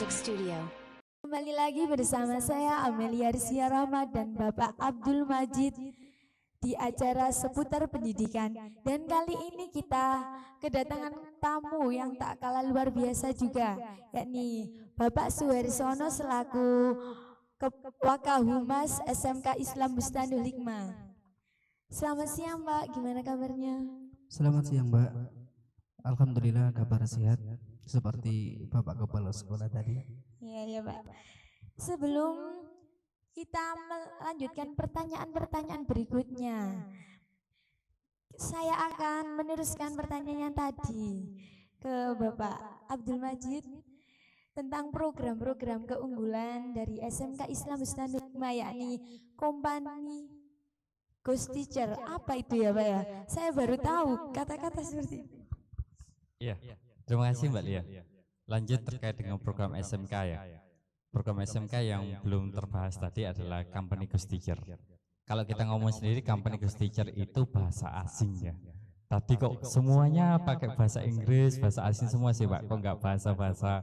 Music Studio. Kembali lagi bersama saya Amelia Rizia Rahmat dan Bapak Abdul Majid di acara seputar pendidikan. Dan kali ini kita kedatangan tamu yang tak kalah luar biasa juga, yakni Bapak Suhersono selaku Wakahumas SMK Islam Bustanul Hikmah. Selamat siang Mbak, gimana kabarnya? Selamat siang Mbak. Alhamdulillah kabar sehat seperti Bapak Kepala Sekolah tadi. Iya Pak. Sebelum kita melanjutkan pertanyaan-pertanyaan berikutnya, saya akan meneruskan pertanyaan yang tadi ke Bapak Abdul Majid tentang program-program keunggulan dari SMK Islam Bustanul Hikmah, yakni kompani Ghost Teacher. Apa itu ya Pak ya? Saya baru tahu kata-kata seperti itu. Iya, terima kasih Mbak Lia. Lanjut terkait dengan program SMK ya. Program SMK yang belum terbahas tadi adalah Company Ghost Teacher. Kalau kita ngomong sendiri Company Ghost Teacher itu bahasa asing ya. Tadi kok semuanya pakai bahasa Inggris, bahasa asing semua sih Pak. Kok nggak bahasa-bahasa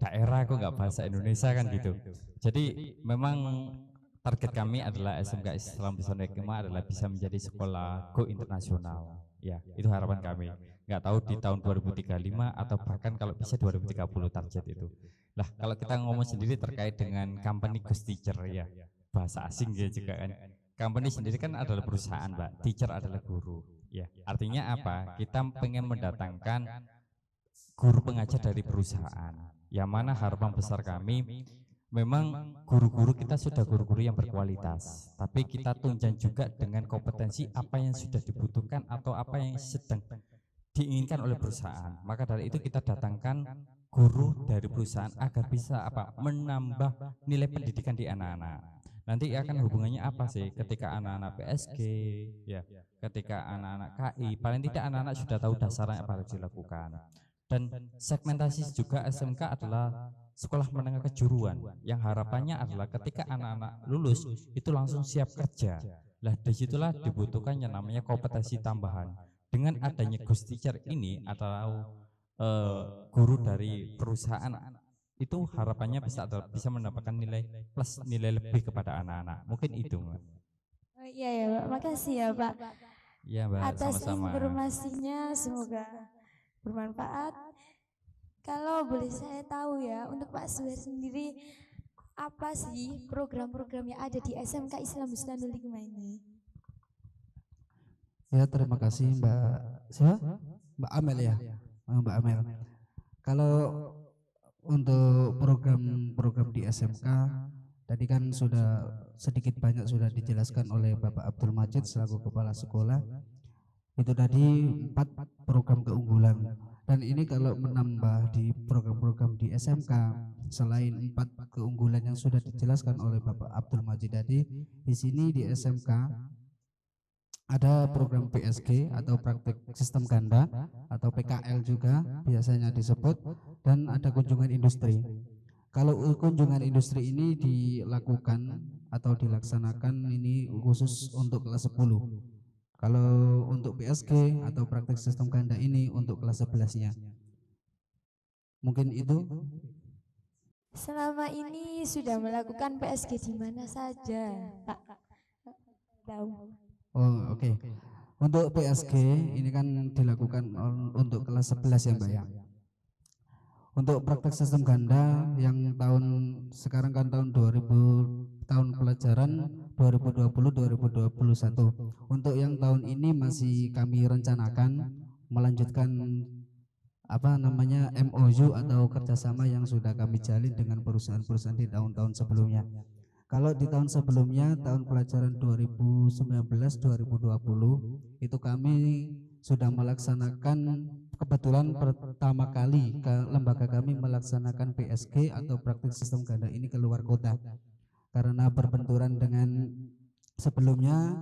daerah, kok nggak bahasa Indonesia kan gitu. Jadi memang target kami adalah SMK Islam Bustanul Hikmah adalah bisa menjadi sekolah go internasional. Ya, itu harapan kami. Nggak tahu di tahun 2035 atau bahkan kalau bisa 2030 target itu. Lah, kalau kita ngomong sendiri terkait dengan Company Ghost Teacher ya, bahasa asing ya juga kan. Company sendiri kan adalah perusahaan, Pak. Teacher adalah guru. Ya, artinya apa? Kita pengen mendatangkan guru pengajar dari perusahaan. Yang mana harapan besar kami memang guru-guru kita sudah guru-guru yang berkualitas, tapi kita tunjang juga dengan kompetensi apa yang sudah dibutuhkan atau apa yang sedang diinginkan oleh perusahaan. Maka dari itu kita datangkan guru dari perusahaan agar bisa menambah nilai pendidikan di anak-anak. Nanti akan hubungannya apa sih ketika anak-anak PSG ya, ketika anak-anak KI, paling tidak anak-anak sudah tahu dasarnya apa harus dilakukan. Dan segmentasi juga SMK adalah sekolah menengah kejuruan yang harapannya adalah ketika anak-anak lulus itu langsung siap kerja. Lah disitulah dibutuhkan yang namanya kompetensi tambahan. Dengan adanya Ghost Teacher ini atau guru dari perusahaan itu harapannya bisa mendapatkan nilai plus, nilai lebih kepada anak-anak. Mungkin itu Mbak. Oh, iya ya Pak, makasih ya Pak. Iya Mbak, Atas sama-sama. informasinya semoga bermanfaat. Kalau boleh saya tahu ya, untuk Pak Suher sendiri apa sih program-program yang ada di SMK Islam Bustanul Hikmah ini? Ya terima kasih Mbak. Siapa? Mbak Amel ya. Mbak Amel. Kalau untuk program-program di SMK tadi kan sudah sedikit banyak sudah dijelaskan oleh Bapak Abdul Majid selaku kepala sekolah. Itu tadi 4 program keunggulan. Dan ini kalau menambah di program-program di SMK selain 4 keunggulan yang sudah dijelaskan oleh Bapak Abdul Majid tadi, di sini di SMK ada program PSG atau praktik sistem ganda atau PKL juga biasanya disebut, dan ada kunjungan industri. Kalau kunjungan industri ini dilakukan atau dilaksanakan ini khusus untuk kelas 10. Kalau untuk PSG atau praktik sistem ganda ini untuk kelas 11-nya. Mungkin itu. Selama ini sudah melakukan PSG di mana saja, Pak? Tahu. Oh, oke. Untuk PSG ini kan dilakukan untuk kelas 11 ya Mbak ya. Untuk praktek sistem ganda yang sekarang kan tahun 2000, tahun pelajaran 2020-2021. Untuk yang tahun ini masih kami rencanakan melanjutkan MOU atau kerjasama yang sudah kami jalin dengan perusahaan-perusahaan di tahun-tahun sebelumnya. Kalau di tahun sebelumnya, tahun pelajaran 2019-2020 itu kami sudah melaksanakan, kebetulan pertama kali lembaga kami melaksanakan PSG atau praktik sistem ganda ini keluar kota. Karena berbenturan dengan sebelumnya,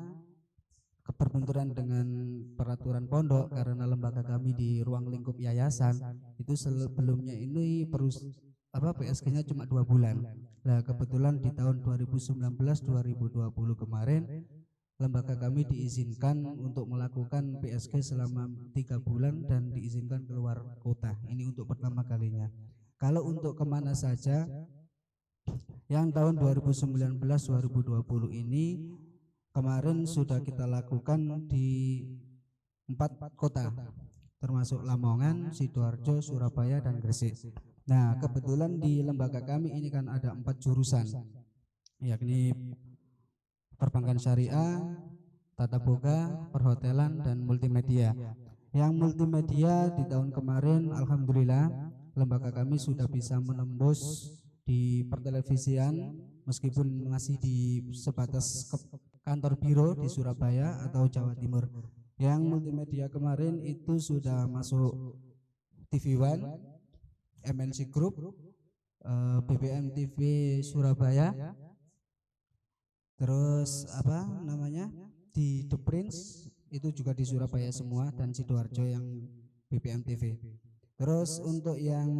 berbenturan dengan peraturan pondok, karena lembaga kami di ruang lingkup yayasan, itu sebelumnya ini PSG-nya cuma 2 bulan. Nah kebetulan di tahun 2019-2020 kemarin lembaga kami diizinkan untuk melakukan PSG selama 3 bulan dan diizinkan keluar kota. Ini untuk pertama kalinya. Kalau untuk kemana saja, yang tahun 2019-2020 ini kemarin sudah kita lakukan di 4 kota, termasuk Lamongan, Sidoarjo, Surabaya, dan Gresik. Nah, kebetulan di lembaga kami ini kan ada 4 jurusan, yakni perbankan syariah, tata boga, perhotelan, dan multimedia. Yang multimedia di tahun kemarin alhamdulillah lembaga kami sudah bisa menembus di pertelevisian, meskipun masih di sebatas kantor biro di Surabaya atau Jawa Timur. Yang multimedia kemarin itu sudah masuk TV One, MNC Group, BBM TV Surabaya, terus apa namanya di The Prince itu juga di Surabaya semua, dan Sidoarjo yang BBM TV. Terus untuk yang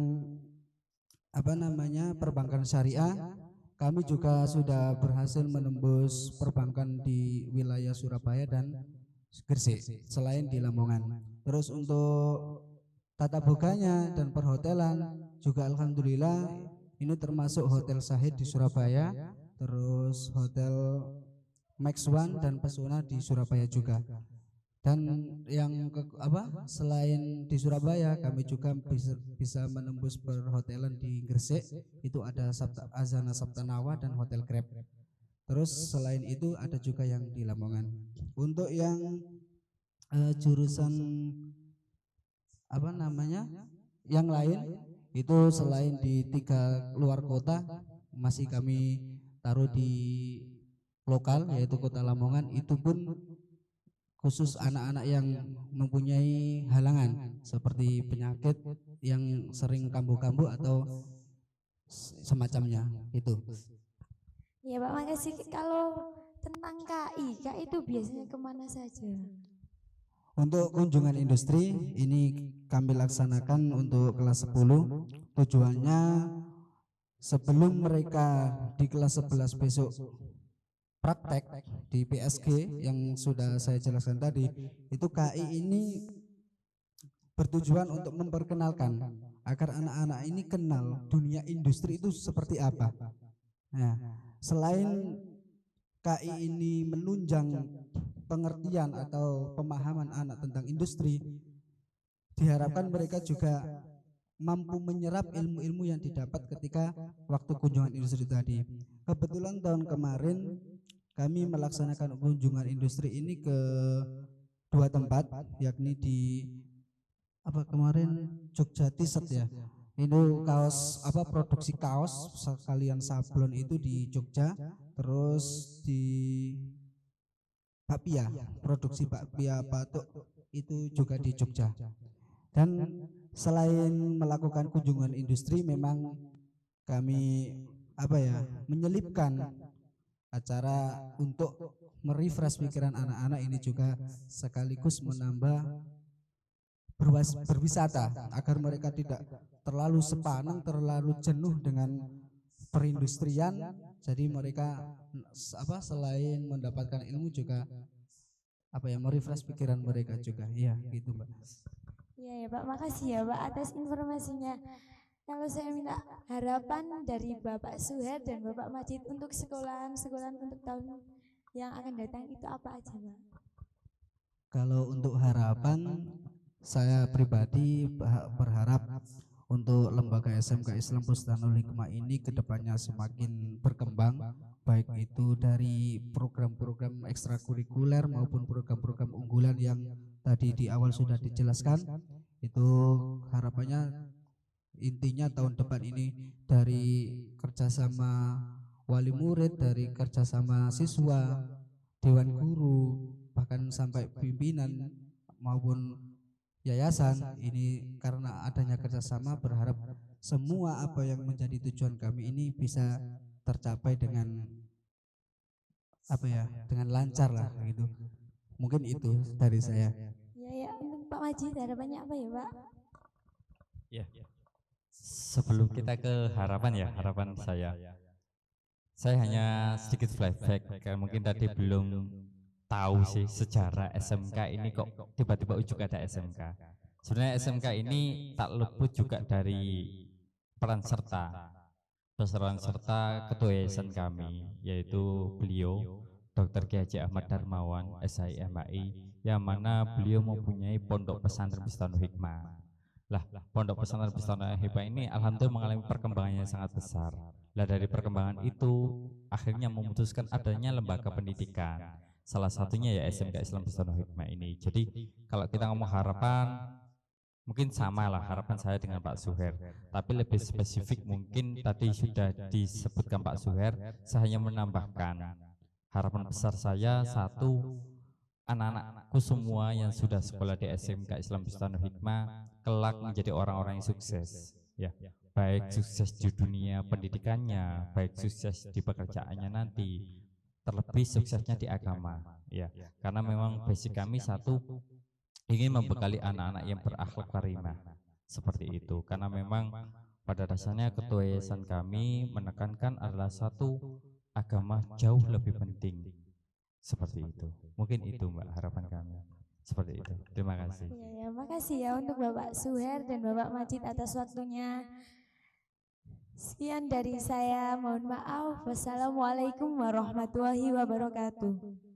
apa namanya perbankan syariah, kami juga sudah berhasil menembus perbankan di wilayah Surabaya dan Gresik selain di Lamongan. Terus untuk tata boganya dan perhotelan juga alhamdulillah ini termasuk Hotel Sahid di Surabaya, terus Hotel Max One dan Pesona di Surabaya juga. Dan yang selain di Surabaya kami juga bisa menembus perhotelan di Gresik, itu ada Azana Saptanawa dan Hotel Grab. Terus selain itu ada juga yang di Lamongan. Untuk yang jurusan apa namanya yang lain itu selain di 3 luar kota masih kami taruh di lokal, yaitu kota Lamongan. Itu pun khusus anak-anak yang mempunyai halangan seperti penyakit yang sering kambuh-kambuh atau semacamnya itu. Ya Pak, makasih. Kalau tentang KI itu biasanya kemana saja? Untuk kunjungan industri ini kami laksanakan untuk kelas 10. Tujuannya sebelum mereka di kelas 11 besok praktek di PSG yang sudah saya jelaskan tadi, itu KI ini bertujuan untuk memperkenalkan agar anak-anak ini kenal dunia industri itu seperti apa. Nah, selain KI ini menunjang pengertian atau pemahaman anak tentang industri, diharapkan mereka juga mampu menyerap ilmu-ilmu yang didapat ketika waktu kunjungan industri tadi. Kebetulan tahun kemarin kami melaksanakan kunjungan industri ini ke 2 tempat, yakni di Jogja T-shirt ya. Itu kaos produksi kaos sekalian sablon itu di Jogja, terus di bakpia, produksi bakpia batuk itu juga di Jogja. Dan selain melakukan kunjungan industri, memang kami menyelipkan acara untuk merefresh pikiran anak-anak ini juga sekaligus menambah berwisata agar mereka tidak terlalu sepaneng, terlalu jenuh dengan perindustrian. Jadi mereka selain mendapatkan ilmu juga merefresh pikiran mereka juga. Iya, gitu Mbak. Iya ya Pak, makasih ya Pak atas informasinya. Kalau saya minta harapan dari Bapak Suher dan Bapak Majid untuk sekolahan-sekolahan untuk tahun yang akan datang itu apa aja Pak? Kalau untuk harapan, saya pribadi berharap untuk lembaga SMK Islam Bustanul Hikmah ini kedepannya semakin berkembang, baik itu dari program-program ekstrakurikuler maupun program-program unggulan yang tadi di awal sudah dijelaskan. Itu harapannya intinya tahun depan ini dari kerjasama wali murid, dari kerjasama siswa, dewan guru, bahkan sampai pimpinan maupun yayasan ini, karena adanya kerjasama berharap semua apa yang menjadi tujuan kami ini bisa tercapai dengan dengan lancar lah gitu. Mungkin itu dari saya. Ya untuk Pak Majid harapannya apa ya Pak? Ya. Sebelum kita ke harapan saya hanya sedikit flashback, karena mungkin tadi belum tahu sih sejarah SMK ini kok tiba-tiba ujuk ada SMK. Sebenarnya SMK ini tak luput juga dari peran serta ketua yayasan kami, yaitu beliau Dr. Kiai Haji Ahmad Darmawan SIMAI, yang mana beliau mempunyai pondok pesantren Bustanu Hikmah. Lah, pondok pesantren Bustanu Hikmah ini alhamdulillah mengalami perkembangan yang sangat besar. Lah, dari perkembangan itu akhirnya memutuskan adanya lembaga pendidikan. Salah satunya ya SMK Islam Bustanu Hikmah ini. Jadi kalau kita ngomong harapan, mungkin sama lah harapan saya dengan Pak Suher, tapi lebih spesifik mungkin tadi sudah disebutkan Pak Suher. Saya hanya menambahkan harapan besar saya, satu, anak-anakku semua yang sudah sekolah di SMK Islam Bustanu Hikmah kelak menjadi orang-orang yang sukses, ya, baik sukses di dunia pendidikannya, baik sukses di pekerjaannya nanti, terlebih suksesnya di agama, ya, karena memang basic kami satu, ingin membekali anak-anak yang berakhlak karimah seperti itu. Karena memang pada dasarnya ketua yayasan kami menekankan adalah satu, agama jauh lebih penting seperti itu. Mungkin itu Mbak harapan kami seperti itu. Terima kasih. Ya, makasih ya untuk Bapak Suher dan Bapak Majid atas waktunya. Sekian dari saya, mohon maaf. Wassalamualaikum warahmatullahi wabarakatuh.